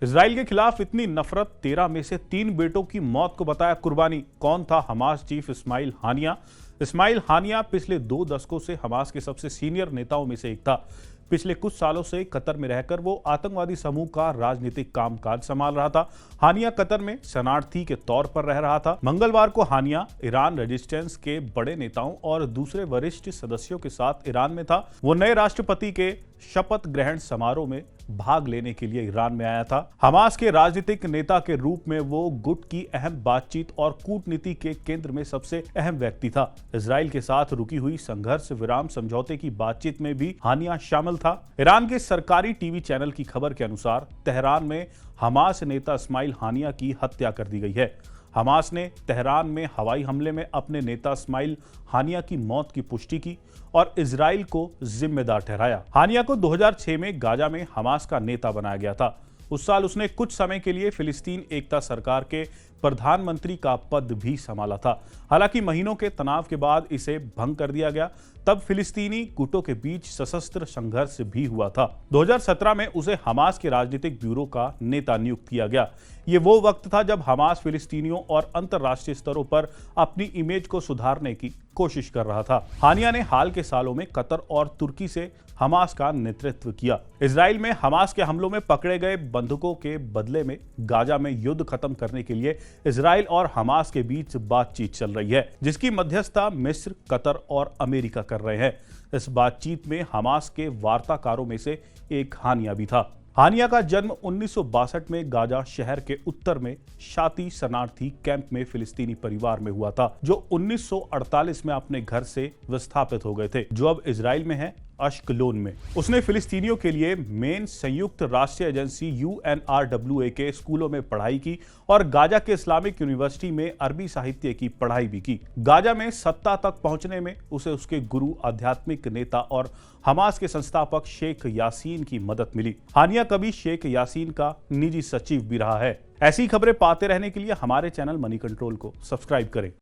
Israel के खिलाफ इतनी नफरत, 13 में से 3 बेटों की मौत को बताया कुर्बानी। कौन था हमास चीफ इस्माइल हानिया? इस्माइल हानिया पिछले 2 दशकों से हमास के सबसे सीनियर नेताओं में से एक था। पिछले कुछ सालों से कतर में रहकर वो आतंकवादी समूह का राजनीतिक कामकाज संभाल रहा था। हानिया कतर में शरणार्थी के तौर पर रह रहा था। मंगलवार को हानिया ईरान रेजिस्टेंस के बड़े नेताओं और दूसरे वरिष्ठ सदस्यों के साथ ईरान में था। वो नए राष्ट्रपति के शपथ ग्रहण समारोह में भाग लेने के लिए ईरान में आया था। हमास के राजनीतिक नेता के रूप में वो गुट की अहम बातचीत और कूटनीति के केंद्र में सबसे अहम व्यक्ति था। इजराइल के साथ रुकी हुई संघर्ष विराम समझौते की बातचीत में भी हानिया शामिल था। ईरान के सरकारी टीवी चैनल की खबर के अनुसार तेहरान में हमास नेता इस्माइल हानिया की हत्या कर दी गई है। हमास ने तेहरान में हवाई हमले में अपने नेता इस्माइल हानिया की मौत की पुष्टि की और इजराइल को जिम्मेदार ठहराया। हानिया को 2006 में गाजा में हमास का नेता बनाया गया था। उस साल उसने कुछ समय के लिए फिलिस्तीन एकता सरकार के प्रधानमंत्री का पद भी संभाला था। हालांकि महीनों के तनाव के बाद इसे भंग कर दिया गया। तब फिलिस्तीनी गुटों के बीच सशस्त्र संघर्ष भी हुआ था। 2017 में उसे हमास के राजनीतिक ब्यूरो का नेता नियुक्त किया गया। ये वो वक्त था जब हमास फिलिस्तीनियों और अंतर्राष्ट्रीय स्तरों पर अपनी इमेज को सुधारने की कोशिश कर रहा था। हानिया ने हाल के सालों में कतर और तुर्की से हमास का नेतृत्व किया। इजराइल में हमास के हमलों में पकड़े गए बंधकों के बदले में गाजा में युद्ध खत्म करने के लिए इजराइल और हमास के बीच बातचीत चल रही है, जिसकी मध्यस्थता मिस्र, कतर और अमेरिका कर रहे हैं। इस बातचीत में हमास के वार्ताकारों में से एक हानिया भी था। हानिया का जन्म 1962 में गाजा शहर के उत्तर में शाती शरणार्थी कैंप में फिलिस्तीनी परिवार में हुआ था, जो 1948 में अपने घर से विस्थापित हो गए थे, जो अब इजराइल में है, अश्कलोन में। उसने फिलिस्तीनियों के लिए मेन संयुक्त राष्ट्रीय एजेंसी UNRWA के स्कूलों में पढ़ाई की और गाजा के इस्लामिक यूनिवर्सिटी में अरबी साहित्य की पढ़ाई भी की। गाजा में सत्ता तक पहुंचने में उसे उसके गुरु, आध्यात्मिक नेता और हमास के संस्थापक शेख यासीन की मदद मिली। हानिया कभी शेख यासीन का निजी सचिव भी रहा है। ऐसी खबरें पाते रहने के लिए हमारे चैनल मनी कंट्रोल को सब्सक्राइब करें।